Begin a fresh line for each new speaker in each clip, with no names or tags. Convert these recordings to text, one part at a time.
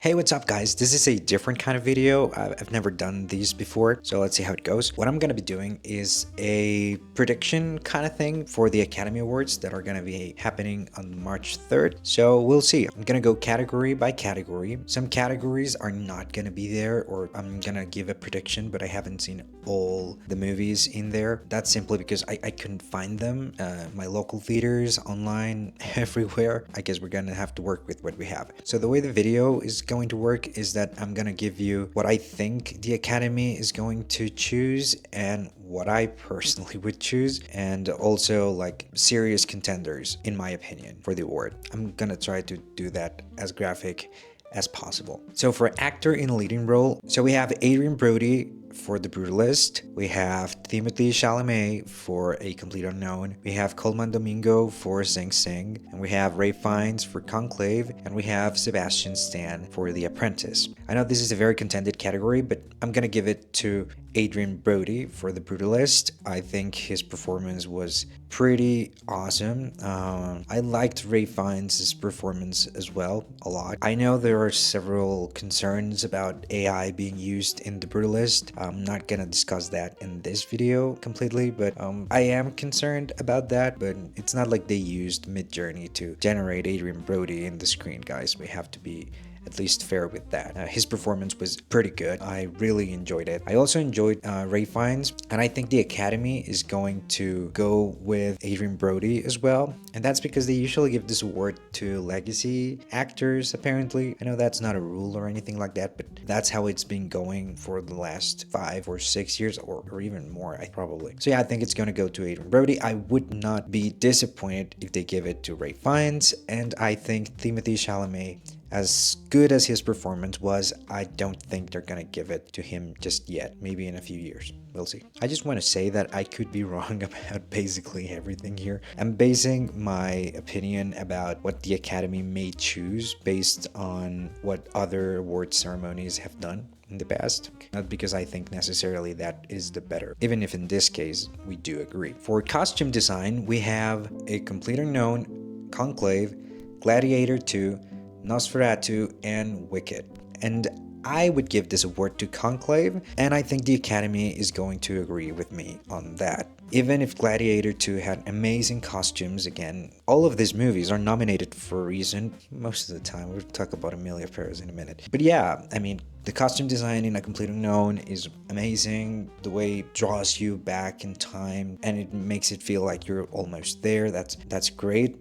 Hey, what's up guys? This is a different kind of video. I've never done these before, so let's see how it goes. What I'm gonna be doing is a prediction kind of thing for the Academy Awards that are gonna be happening on March 3rd. So we'll see. I'm gonna go category by category. Some categories are not gonna be there, or I'm gonna give a prediction, but I haven't seen all the movies in there. That's simply because I couldn't find them. My local theaters, online, everywhere. I guess we're gonna have to work with what we have. So the way the video is going to work is that I'm gonna give you what I think the Academy is going to choose and what I personally would choose, and also like serious contenders in my opinion for the award. I'm gonna try to do that as graphic as possible. So for actor in leading role, so we have Adrien Brody for The Brutalist, we have Timothée Chalamet for A Complete Unknown, we have Colman Domingo for Sing Sing, and we have Ray Fiennes for Conclave, and we have Sebastian Stan for The Apprentice. I know this is a very contended category, but I'm gonna give it to Adrien Brody for The Brutalist. I think his performance was pretty awesome. I liked Ray Fiennes' performance as well a lot. I know there are several concerns about AI being used in The Brutalist. I'm not gonna discuss that in this video completely, but I am concerned about that, but it's not like they used Midjourney to generate Adrien Brody in the screen, guys. We have to be at least fair with that. His performance was pretty good. I really enjoyed it. I also enjoyed Ray Fiennes, and I think the Academy is going to go with Adrien Brody as well. And that's because they usually give this award to legacy actors, apparently. I know that's not a rule or anything like that, but that's how it's been going for the last 5 or 6 years, or even more, probably. So yeah, I think it's going to go to Adrien Brody. I would not be disappointed if they give it to Ray Fiennes, and I think Timothée Chalamet, as good as his performance was, I don't think they're gonna give it to him just yet. Maybe in a few years. We'll see. I just want to say that I could be wrong about basically everything here. I'm basing my opinion about what the Academy may choose based on what other award ceremonies have done in the past, not because I think necessarily that is the better, even if in this case we do agree. For costume design, we have A Complete Unknown, Conclave, Gladiator 2, Nosferatu, and Wicked. And I would give this award to Conclave, and I think the Academy is going to agree with me on that. Even if Gladiator 2 had amazing costumes, again, all of these movies are nominated for a reason, most of the time. We'll talk about Emilia, Pérez in a minute. But yeah, I mean, the costume design in A Complete Unknown is amazing. The way it draws you back in time, and it makes it feel like you're almost there. That's great.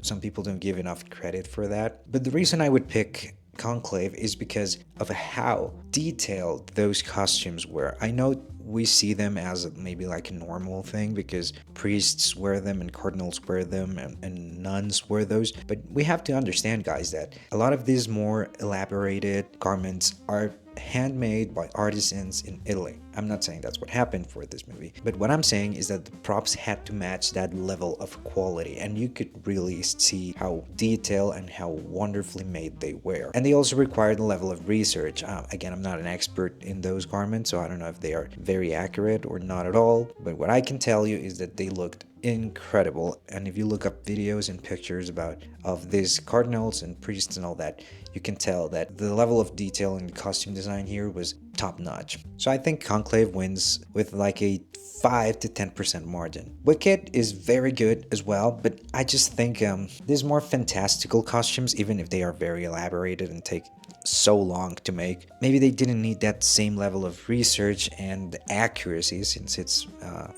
Some people don't give enough credit for that. But the reason I would pick Conclave is because of how detailed those costumes were. I know we see them as maybe like a normal thing because priests wear them and cardinals wear them and nuns wear those, but we have to understand, guys, that a lot of these more elaborated garments are handmade by artisans in Italy. I'm not saying that's what happened for this movie, but what I'm saying is that the props had to match that level of quality, and you could really see how detailed and how wonderfully made they were. And they also required a level of research. Again, I'm not an expert in those garments, so I don't know if they are very accurate or not at all, but what I can tell you is that they looked incredible. And if you look up videos and pictures of these cardinals and priests and all that, you can tell that the level of detail in the costume design here was top notch. So I think Conclave wins with like a 5 to 10% margin. Wicked is very good as well, but I just think there's more fantastical costumes, even if they are very elaborated and take so long to make. Maybe they didn't need that same level of research and accuracy since it's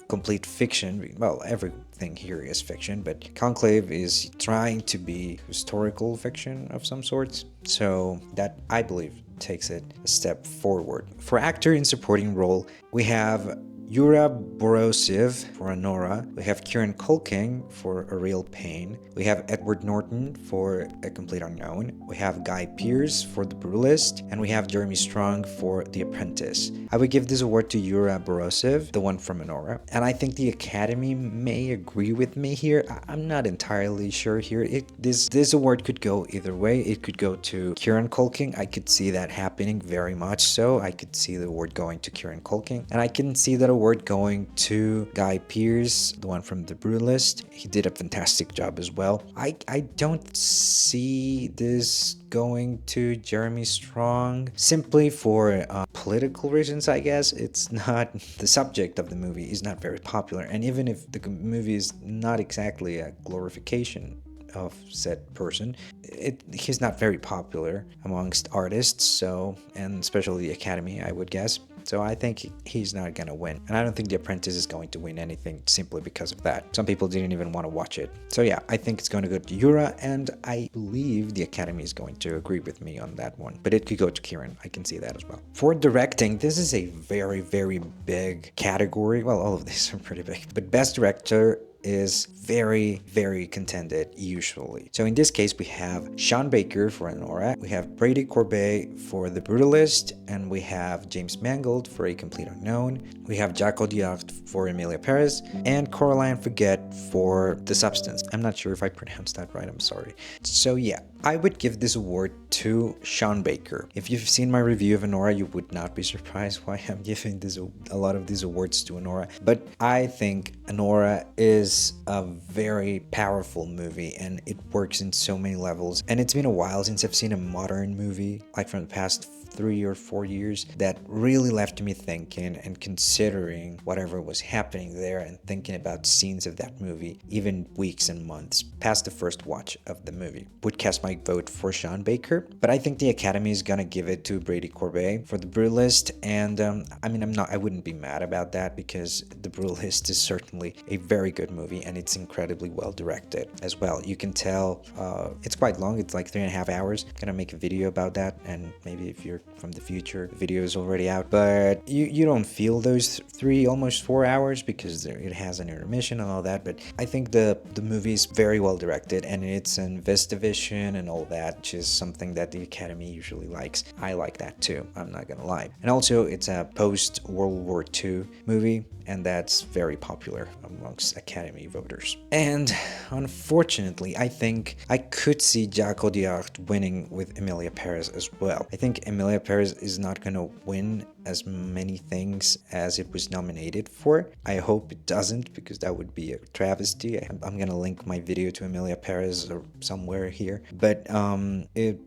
complete fiction. Well, everything here is fiction, but Conclave is trying to be historical fiction of some sorts. So that, I believe, takes it a step forward. For actor in supporting role, we have Yura Borosiv for Anora, we have Kieran Culkin for A Real Pain, we have Edward Norton for A Complete Unknown, we have Guy Pearce for The Brutalist, and we have Jeremy Strong for The Apprentice. I would give this award to Yura Borosiv, the one from Anora, and I think the Academy may agree with me here. I'm not entirely sure here. This award could go either way. It could go to Kieran Culkin. I could see that happening very much so. I could see the award going to Kieran Culkin, and I can see that award award going to Guy Pearce, the one from The Brutalist. He did a fantastic job as well. I don't see this going to Jeremy Strong simply for political reasons, I guess. It's not, the subject of the movie is not very popular, and even if the movie is not exactly a glorification of said person, he's not very popular amongst artists, so, and especially the Academy, I would guess. So I think he's not gonna win, and I don't think The Apprentice is going to win anything simply because of that. Some people didn't even want to watch it. So yeah, I think it's going to go to Yura, and I believe the Academy is going to agree with me on that one. But it could go to Kieran, I can see that as well. For directing, this is a very, very big category. Well, all of these are pretty big, but Best Director is very, very contended usually. So in this case, we have Sean Baker for Anora, we have Brady Corbet for The Brutalist, and we have James Mangold for A Complete Unknown. We have Jacques Audiard for Emilia Pérez, and Coraline Forget for The Substance. I'm not sure if I pronounced that right, I'm sorry. So yeah, I would give this award to Sean Baker. If you've seen my review of Anora, you would not be surprised why I'm giving a lot of these awards to Anora. But I think Anora is a very powerful movie, and it works in so many levels. And it's been a while since I've seen a modern movie, like from the past 3 or 4 years, that really left me thinking and considering whatever was happening there, and thinking about scenes of that movie even weeks and months past the first watch of the movie. Would cast my vote for Sean Baker, but I think the Academy is gonna give it to Brady Corbet for The Brutalist, and I mean, I wouldn't be mad about that, because The Brutalist is certainly a very good movie, and it's incredibly well directed as well. You can tell it's quite long, it's like 3.5 hours. I'm gonna make a video about that, and maybe if you're from the future, the video is already out, but you don't feel those almost 4 hours, because it has an intermission and all that. But I think the movie is very well directed, and it's an Vestavision and all that, which is something that the Academy usually likes. I like that too, I'm not gonna lie. And also, it's a post World War II movie, and that's very popular amongst Academy voters. And unfortunately, I think I could see Jacques Audiard winning with Emilia Pérez as well. I think Emilia Pérez is not gonna win as many things as it was nominated for. I hope it doesn't, because that would be a travesty. I'm gonna link my video to Emilia Pérez or somewhere here, but it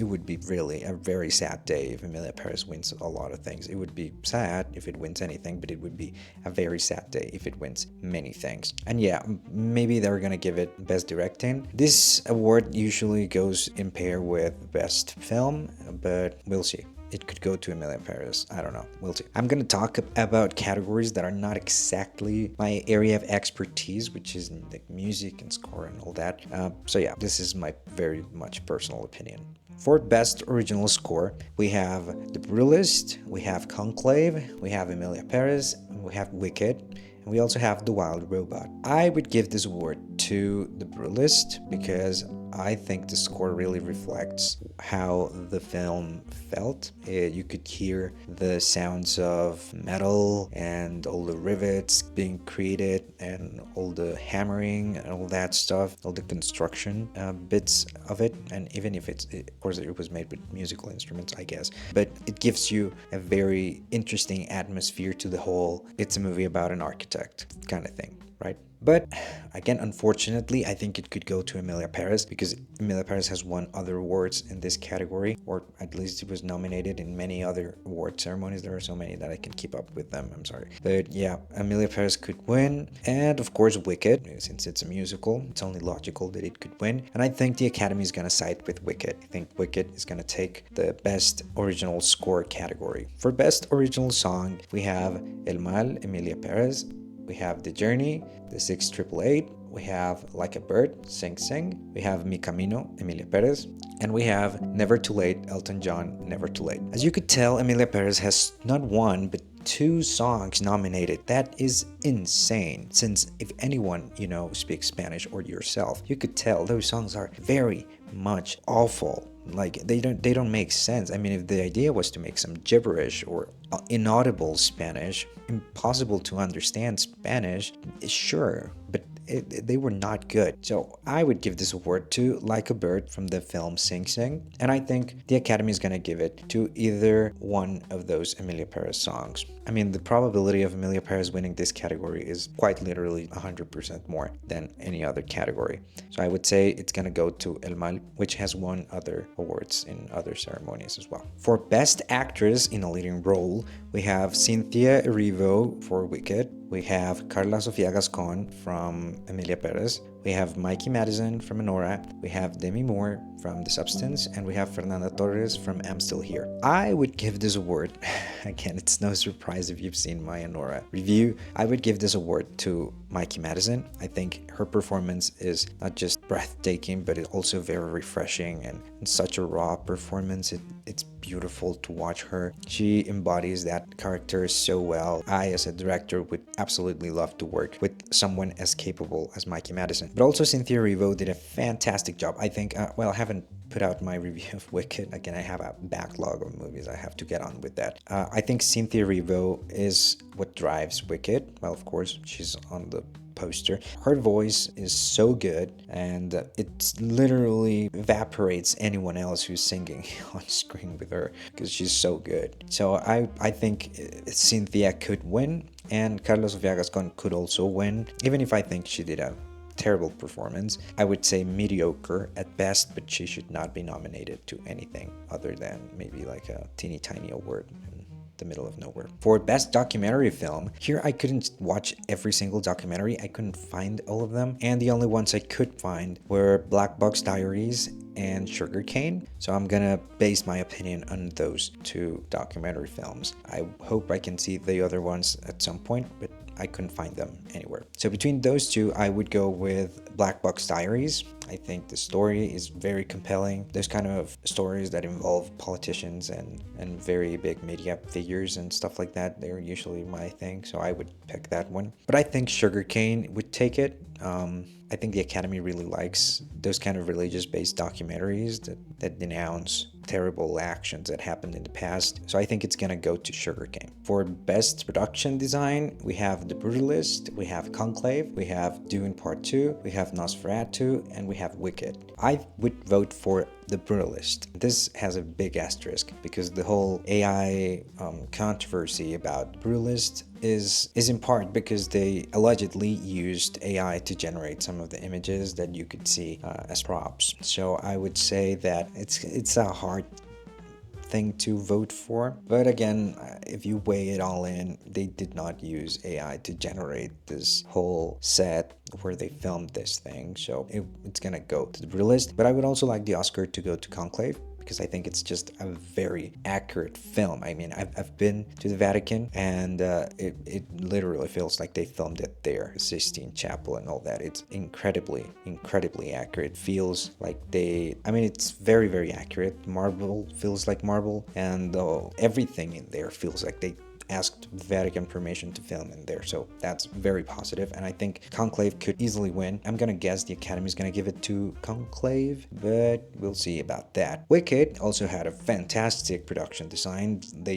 would be really a very sad day if Emilia Pérez wins a lot of things. It would be sad if it wins anything, but it would be a very sad day if it wins many things. And yeah, maybe they're gonna give it Best Directing. This award usually goes in pair with Best Film, but we'll see. It could go to Emilia Pérez. I don't know. We'll see. I'm going to talk about categories that are not exactly my area of expertise, which is like music and score and all that. So yeah, this is my very much personal opinion. For Best Original Score, we have The Brutalist, we have Conclave, we have Emilia Pérez, and we have Wicked, and we also have The Wild Robot. I would give this award to The Brutalist, because I think the score really reflects how the film felt. You could hear the sounds of metal and all the rivets being created, and all the hammering and all that stuff, all the construction bits of it. And even if of course it was made with musical instruments, I guess, but it gives you a very interesting atmosphere to the whole, it's a movie about an architect kind of thing, right? But again, unfortunately, I think it could go to Emilia Pérez, because Emilia Pérez has won other awards in this category, or at least it was nominated in many other award ceremonies. There are so many that I can keep up with them, I'm sorry. But yeah, Emilia Pérez could win. And of course, Wicked, since it's a musical, it's only logical that it could win. And I think the Academy is going to side with Wicked. I think Wicked is going to take the Best Original Score category. For Best Original Song, we have El Mal, Emilia Pérez. We have The Journey, The 6888, we have Like a Bird, Sing Sing, we have Mi Camino, Emilia Pérez, and we have Never Too Late, Elton John, Never Too Late. As you could tell, Emilia Pérez has not one, but 2 songs nominated. That is insane, since if anyone, speaks Spanish, or yourself, you could tell those songs are very much awful. Like, they don't make sense. I mean, if the idea was to make some gibberish or inaudible Spanish, impossible to understand Spanish, sure, but they were not good. So I would give this award to Like a Bird from the film Sing Sing, and I think the Academy is gonna give it to either one of those Emilia Pérez songs. I mean, the probability of Emilia Pérez winning this category is quite literally 100% more than any other category. So I would say it's gonna go to El Mal, which has won other awards in other ceremonies as well. For Best Actress in a Leading Role, we have Cynthia Erivo for Wicked. We have Carla Sofia Gascon from Emilia Pérez. We have Mikey Madison from Anora. We have Demi Moore from The Substance. And we have Fernanda Torres from I'm Still Here. I would give this award, again, it's no surprise if you've seen my Anora review, I would give this award to Mikey Madison. I think her performance is not just breathtaking, but it's also very refreshing and such a raw performance. It's beautiful to watch her. She embodies that character so well. I, as a director, would absolutely love to work with someone as capable as Mikey Madison. But also Cynthia Erivo did a fantastic job. I think, well, I haven't put out my review of Wicked. Again, I have a backlog of movies. I have to get on with that. I think Cynthia Erivo is what drives Wicked. Well, of course, she's on the poster. Her voice is so good, and it literally evaporates anyone else who's singing on screen with her because she's so good. So I think Cynthia could win, and Carlos Sofia Gascon could also win, even if I think she did a terrible performance. I would say mediocre at best, but she should not be nominated to anything other than maybe like a teeny tiny award in the middle of nowhere. For Best Documentary Film, here I couldn't watch every single documentary. I couldn't find all of them, and the only ones I could find were Black Box Diaries and Sugarcane. So I'm gonna base my opinion on those two documentary films. I hope I can see the other ones at some point, but I couldn't find them anywhere. So between those two, I would go with Black Box Diaries. I think the story is very compelling. Those kind of stories that involve politicians and very big media figures and stuff like that, they're usually my thing, so I would pick that one. But I think Sugarcane would take it. I think the Academy really likes those kind of religious-based documentaries that denounce terrible actions that happened in the past. So I think it's gonna go to Sugarcane. For Best Production Design, we have The Brutalist, we have Conclave, we have Dune Part 2, we have Nosferatu, and we have Wicked. I would vote for The Brutalist. This has a big asterisk because the whole AI controversy about The Brutalist is in part because they allegedly used AI to generate some of the images that you could see as props. So I would say that it's a hard thing to vote for. But again, if you weigh it all in, they did not use AI to generate this whole set where they filmed this thing. So it's gonna go to The Brutalist. But I would also like the Oscar to go to Conclave, because I think it's just a very accurate film. I mean, I've been to the Vatican, and it literally feels like they filmed it there. The Sistine Chapel and all that. It's incredibly accurate. Feels like it's very, very accurate. Marble feels like marble, and everything in there feels like they asked Vatican permission to film in there, so that's very positive, and I think Conclave could easily win. I'm gonna guess the Academy is gonna give it to Conclave, but we'll see about that. Wicked also had a fantastic production design. They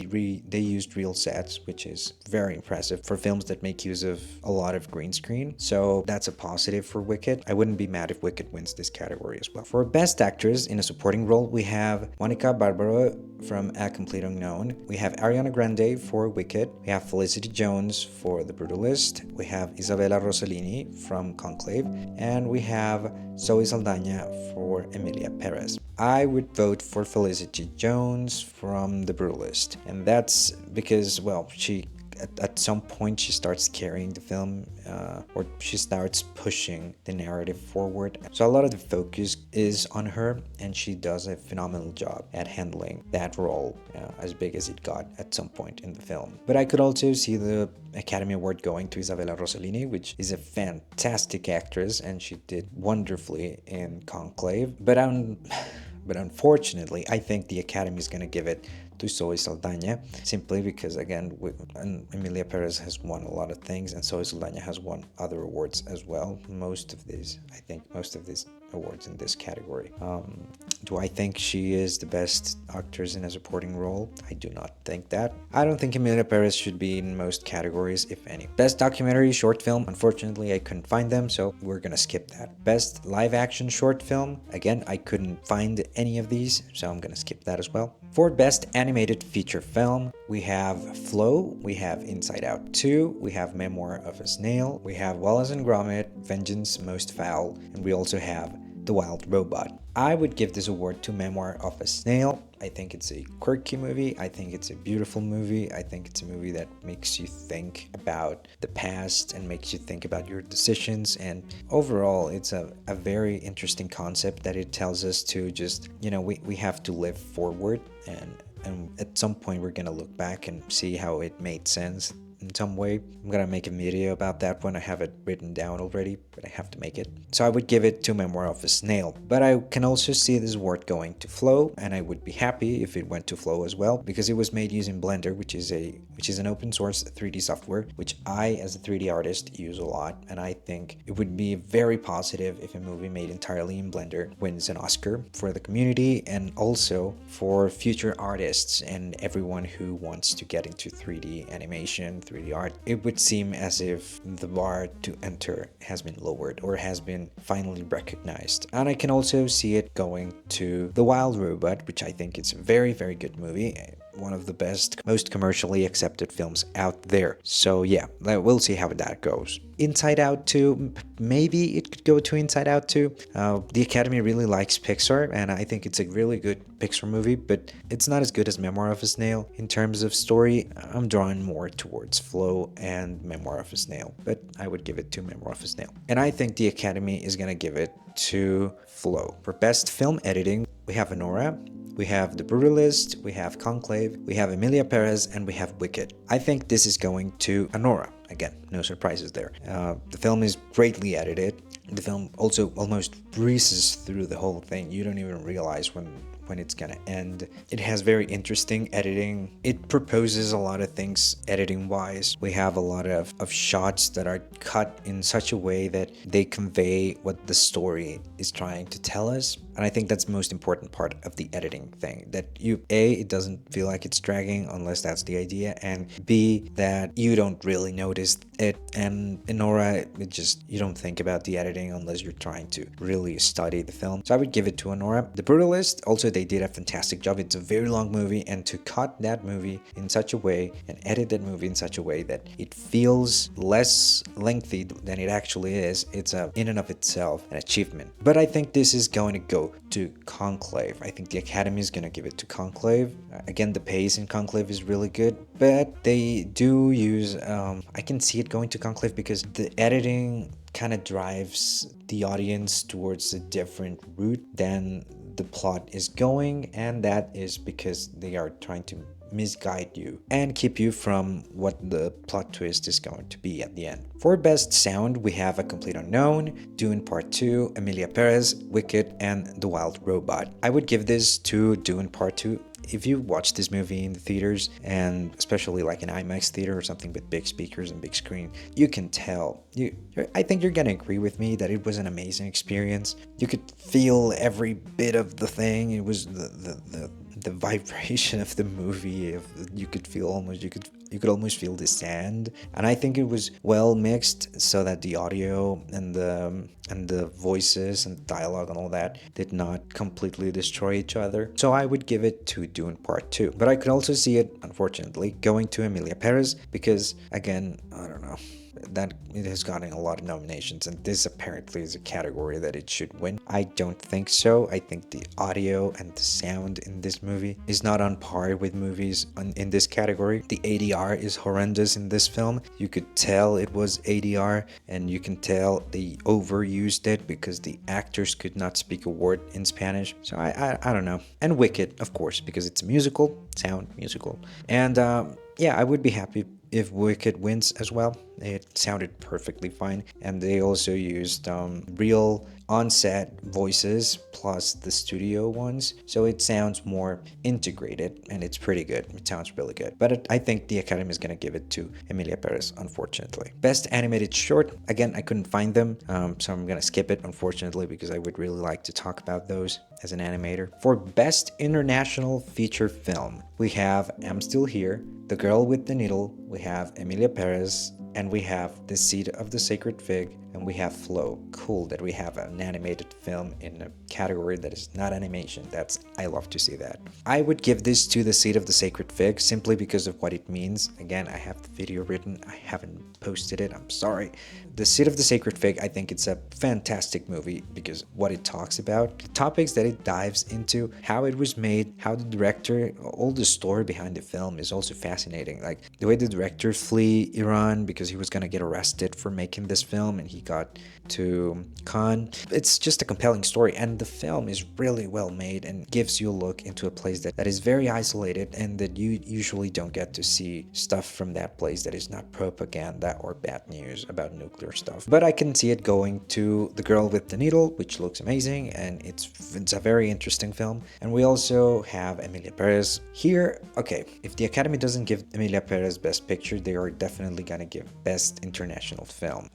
used real sets, which is very impressive for films that make use of a lot of green screen, so that's a positive for Wicked. I wouldn't be mad if Wicked wins this category as well. For Best Actress in a Supporting Role, we have Monica Barbaro from A Complete Unknown. We have Ariana Grande for Wicked. We have Felicity Jones for The Brutalist. We have Isabella Rossellini from Conclave. And we have Zoe Saldana for Emilia Pérez. I would vote for Felicity Jones from The Brutalist. And that's because, well, she at some point she starts carrying the film, or she starts pushing the narrative forward. So a lot of the focus is on her, and she does a phenomenal job at handling that role, as big as it got at some point in the film. But I could also see the Academy Award going to Isabella Rossellini, which is a fantastic actress, and she did wonderfully in Conclave. But unfortunately, I think the Academy is going to give it to Zoe Saldaña, simply because, again, and Emilia Pérez has won a lot of things, and Zoe Saldaña has won other awards as well. Most of these awards in this category. Do I think she is the best actress in a supporting role? I do not think that. I don't think Emilia Pérez should be in most categories, if any. Best documentary short film, unfortunately I couldn't find them, so we're gonna skip that. Best live action short film, again, I couldn't find any of these, so I'm gonna skip that as well. For best animated feature film, we have Flow, we have Inside Out 2, we have Memoir of a Snail, we have Wallace and Gromit, Vengeance Most Fowl, and we also have The Wild Robot. I would give this award to Memoir of a Snail. I think it's a quirky movie. I think it's a beautiful movie. I think it's a movie that makes you think about the past and makes you think about your decisions. And overall, it's a very interesting concept that it tells us to just, we have to live forward. And at some point, we're going to look back and see how it made sense in some way. I'm gonna make a video about that when I have it written down already, but I have to make it. So I would give it to Memoir of a Snail, but I can also see this award going to Flow, and I would be happy if it went to Flow as well, because it was made using Blender, which is an open source 3D software, which I, as a 3D artist, use a lot, and I think it would be very positive if a movie made entirely in Blender wins an Oscar for the community and also for future artists and everyone who wants to get into 3D animation, 3D art. It would seem as if the bar to enter has been lowered or has been finally recognized. And I can also see it going to The Wild Robot, which I think is a very, very good movie. One of the best, most commercially accepted films out there. So yeah, we'll see how that goes. Inside Out 2, maybe it could go to Inside Out 2. The Academy really likes Pixar, and I think it's a really good Pixar movie, but it's not as good as Memoir of a Snail. In terms of story, I'm drawn more towards Flow and Memoir of a Snail, but I would give it to Memoir of a Snail. And I think the Academy is gonna give it to Flow. For best film editing, we have Anora, we have The Brutalist, we have Conclave, we have Emilia Pérez, and we have Wicked. I think this is going to Anora. Again, no surprises there. The film is greatly edited. The film also almost breezes through the whole thing. You don't even realize when it's gonna end. It has very interesting editing. It proposes a lot of things editing wise. We have a lot of shots that are cut in such a way that they convey what the story is trying to tell us. And I think that's the most important part of the editing thing, that it doesn't feel like it's dragging unless that's the idea, and B, that you don't really notice it. And in Anora, you don't think about the editing unless you're trying to really study the film. So I would give it to Anora. The Brutalist, also they did a fantastic job. It's a very long movie, and to cut that movie in such a way and edit that movie in such a way that it feels less lengthy than it actually is, it's in and of itself an achievement. But I think this is going to go to Conclave. I think the Academy is going to give it to Conclave. Again, the pace in Conclave is really good, but they do use, I can see it going to Conclave because the editing kind of drives the audience towards a different route than the plot is going, and that is because they are trying to misguide you and keep you from what the plot twist is going to be at the end. For best sound, we have A Complete Unknown, Dune Part 2, Emilia Pérez, Wicked, and The Wild Robot. I would give this to Dune Part 2. If you watch this movie in the theaters, and especially like an IMAX theater or something with big speakers and big screen, you can tell. I think you're gonna agree with me that it was an amazing experience. You could feel every bit of the thing. It was the vibration of the movie. You could almost feel the sand, and I think it was well mixed so that the audio and the voices and dialogue and all that did not completely destroy each other. So I would give it to Dune Part 2. But I could also see it, unfortunately, going to Emilia Pérez because, again, I don't know, that it has gotten a lot of nominations, and this apparently is a category that it should win. I don't think so. I think the audio and the sound in this movie is not on par with movies in this category. The ADR is horrendous in this film. You could tell it was ADR, and you can tell they overused it because the actors could not speak a word in Spanish. So I don't know. And Wicked, of course, because it's a musical, and yeah, I would be happy if Wicked wins as well. It sounded perfectly fine, and they also used real on-set voices plus the studio ones, so it sounds more integrated and it's pretty good. It sounds really good. But I think the Academy is going to give it to Emilia Pérez, unfortunately. Best animated short, again, I couldn't find them, so I'm going to skip it, unfortunately, because I would really like to talk about those as an animator. For best international feature film, we have I'm Still Here, The Girl with the Needle, we have Emilia Pérez, and we have The Seed of the Sacred Fig, and we have Flow. Cool that we have an animated film in a category that is not animation. I love to see that. I would give this to The Seed of the Sacred Fig simply because of what it means. Again, I have the video written. I haven't posted it. I'm sorry. The Seed of the Sacred Fig, I think it's a fantastic movie because what it talks about, the topics that it dives into, how it was made, how the director, all the story behind the film is also fascinating. Like the way the director flee Iran because he was gonna get arrested for making this film and he got to Cannes. It's just a compelling story, and the film is really well made and gives you a look into a place that is very isolated and that you usually don't get to see stuff from that place that is not propaganda or bad news about nuclear stuff. But I can see it going to The Girl with the Needle, which looks amazing, and it's a very interesting film. And we also have Emilia Pérez here. Okay, if the Academy doesn't give Emilia Pérez Best Picture, they are definitely gonna give Best International Film.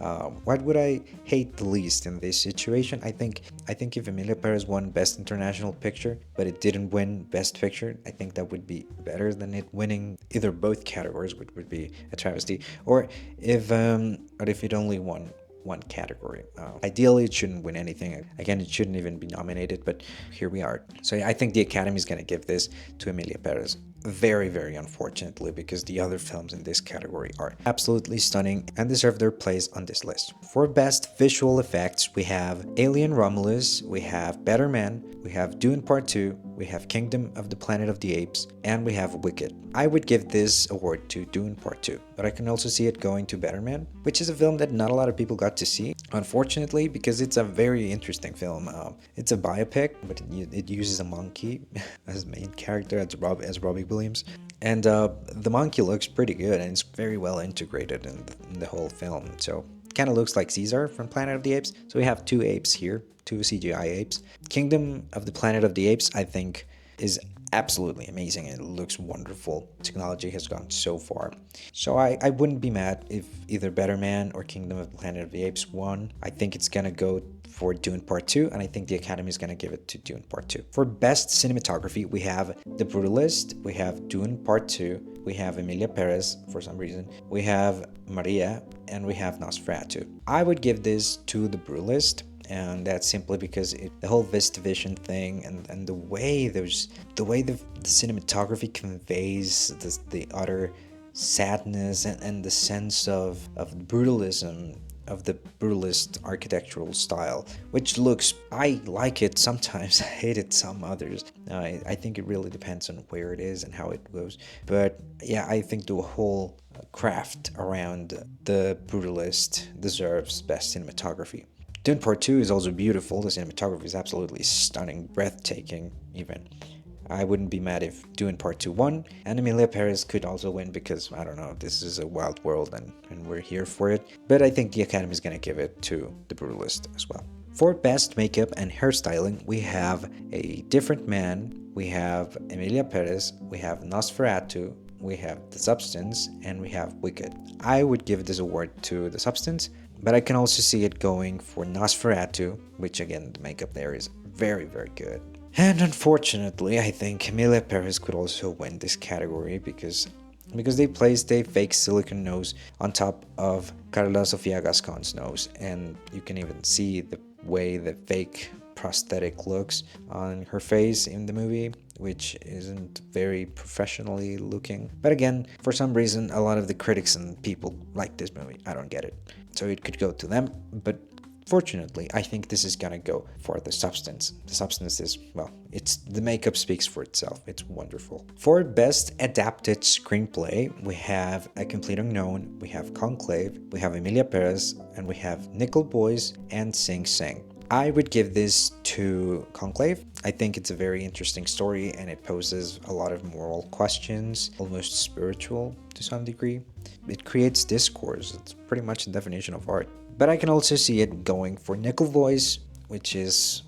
What would I hate the least in this situation? I think if Emilia Pérez won Best International Picture, but it didn't win Best Picture, I think that would be better than it winning either both categories, which would be a travesty, or if it only won one category. Ideally, it shouldn't win anything. Again, it shouldn't even be nominated, but here we are. So I think the Academy is going to give this to Emilia Pérez. Very, very unfortunately, because the other films in this category are absolutely stunning and deserve their place on this list. For Best Visual Effects, we have Alien Romulus, we have Better Man, we have Dune Part 2, we have Kingdom of the Planet of the Apes, and we have Wicked. I would give this award to Dune Part 2, but I can also see it going to Better Man, which is a film that not a lot of people got to see, unfortunately, because it's a very interesting film. It's a biopic, but it uses a monkey as main character, as Robbie Williams. And the monkey looks pretty good, and it's very well integrated in the whole film. So kind of looks like Caesar from Planet of the Apes. So we have two apes here, two CGI apes. Kingdom of the Planet of the Apes, I think, is absolutely amazing. It looks wonderful. Technology has gone so far. So I wouldn't be mad if either Better Man or Kingdom of the Planet of the Apes won. I think it's gonna go for Dune Part 2, and I think the Academy is gonna give it to Dune Part 2. For Best Cinematography, we have The Brutalist, we have Dune Part 2, we have Emilia Pérez for some reason, we have Maria, and we have Nosferatu. I would give this to The Brutalist, and that's simply because the whole VistaVision thing and the way the cinematography conveys the utter sadness and the sense of brutalism of the brutalist architectural style, which looks, I like it sometimes, I hate it some others. I think it really depends on where it is and how it goes. But yeah, I think the whole craft around the brutalist deserves Best Cinematography. Dune Part 2 is also beautiful. The cinematography is absolutely stunning, breathtaking even. I wouldn't be mad if Dune Part 2 won, and Emilia Pérez could also win because, I don't know, this is a wild world and we're here for it. But I think the Academy is going to give it to The Brutalist as well. For Best Makeup and Hairstyling, we have A Different Man, we have Emilia Pérez, we have Nosferatu, we have The Substance, and we have Wicked. I would give this award to The Substance, but I can also see it going for Nosferatu, which again, the makeup there is very, very good. And unfortunately, I think Emilia Pérez could also win this category because they placed a fake silicone nose on top of Carla Sofia Gascon's nose, and you can even see the way the fake prosthetic looks on her face in the movie, which isn't very professionally looking. But again, for some reason, a lot of the critics and people like this movie. I don't get it. So it could go to them, but fortunately, I think this is gonna go for The Substance. The Substance is, well, the makeup speaks for itself. It's wonderful. For Best Adapted Screenplay, we have A Complete Unknown, we have Conclave, we have Emilia Pérez, and we have Nickel Boys and Sing Sing. I would give this to Conclave. I think it's a very interesting story and it poses a lot of moral questions, almost spiritual to some degree. It creates discourse. It's pretty much the definition of art. But I can also see it going for Nickel Boys which is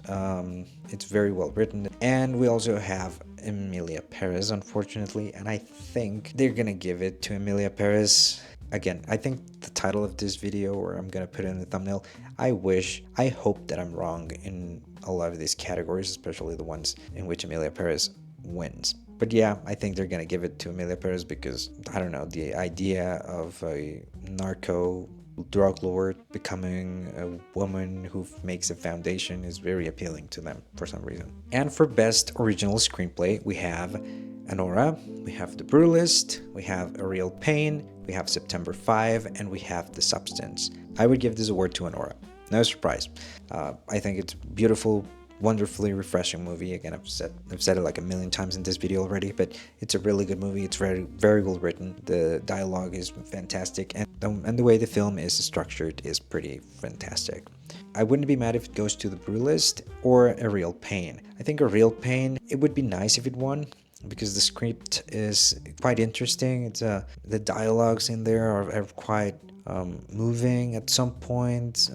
it's very well written. And we also have Emilia Pérez, unfortunately, and I think they're gonna give it to Emilia Pérez. Again, I think the title of this video, or I'm gonna put it in the thumbnail, I hope that I'm wrong in a lot of these categories, especially the ones in which Emilia Pérez wins. But yeah, I think they're gonna give it to Emilia Pérez because, I don't know, the idea of a narco drug lord becoming a woman who makes a foundation is very appealing to them for some reason. And for best original screenplay, we have Anora, we have The Brutalist, we have A Real Pain, we have September 5, and we have The Substance. I would give this award to Anora. No surprise. I think it's beautiful, wonderfully refreshing movie. Again, I've said it like a million times in this video already, but it's a really good movie. It's very well written. The dialogue is fantastic, and the way the film is structured is pretty fantastic. I wouldn't be mad if it goes to The Brutalist or A Real Pain. I think A Real Pain, it would be nice if it won, because the script is quite interesting. It's the dialogues in there are quite moving at some point.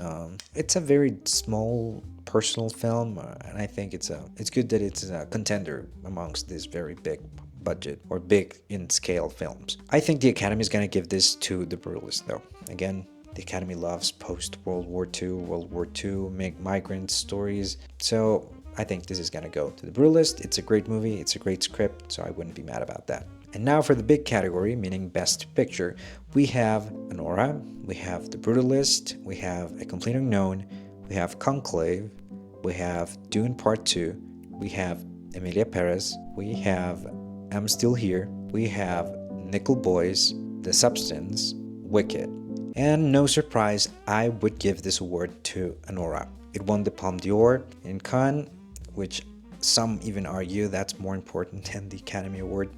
It's a very small personal film, and I think it's good that it's a contender amongst these very big budget or big in scale films. I think the Academy is going to give this to The Brutalist though. Again, the Academy loves post World War II migrant stories, so I think this is going to go to The Brutalist. It's a great movie, it's a great script, so I wouldn't be mad about that. And now for the big category, meaning Best Picture, we have Anora, we have The Brutalist, we have A Complete Unknown, we have Conclave, we have Dune Part 2, we have Emilia Pérez, we have I'm Still Here, we have Nickel Boys, The Substance, Wicked. And no surprise, I would give this award to Anora. It won the Palme d'Or in Cannes, which some even argue that's more important than the Academy Award.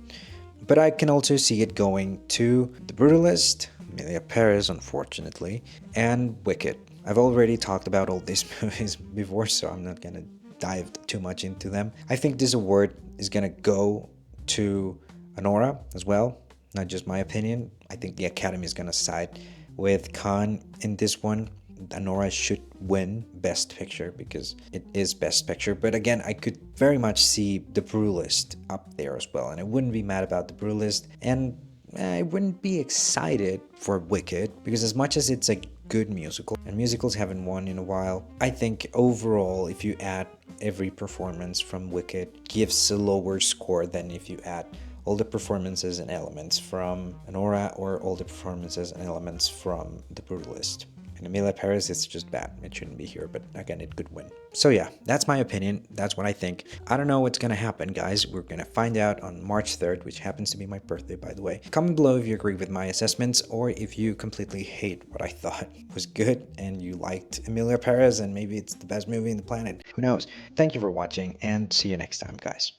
But I can also see it going to The Brutalist, Emilia Pérez unfortunately, and Wicked. I've already talked about all these movies before, so I'm not gonna dive too much into them. I think this award is gonna go to Anora as well, not just my opinion. I think the Academy is gonna side with Cannes in this one. Anora should win Best Picture because it is Best Picture, but again, I could very much see The Brutalist up there as well, and I wouldn't be mad about The Brutalist, and I wouldn't be excited for Wicked, because as much as it's a good musical, and musicals haven't won in a while, I think overall, if you add every performance from Wicked, gives a lower score than if you add all the performances and elements from Anora or all the performances and elements from The Brutalist. And Emilia Pérez, it's just bad. It shouldn't be here, but again, it could win. So yeah, that's my opinion. That's what I think. I don't know what's gonna happen, guys. We're gonna find out on March 3rd, which happens to be my birthday, by the way. Comment below if you agree with my assessments or if you completely hate what I thought was good and you liked Emilia Pérez and maybe it's the best movie in the planet. Who knows? Thank you for watching and see you next time, guys.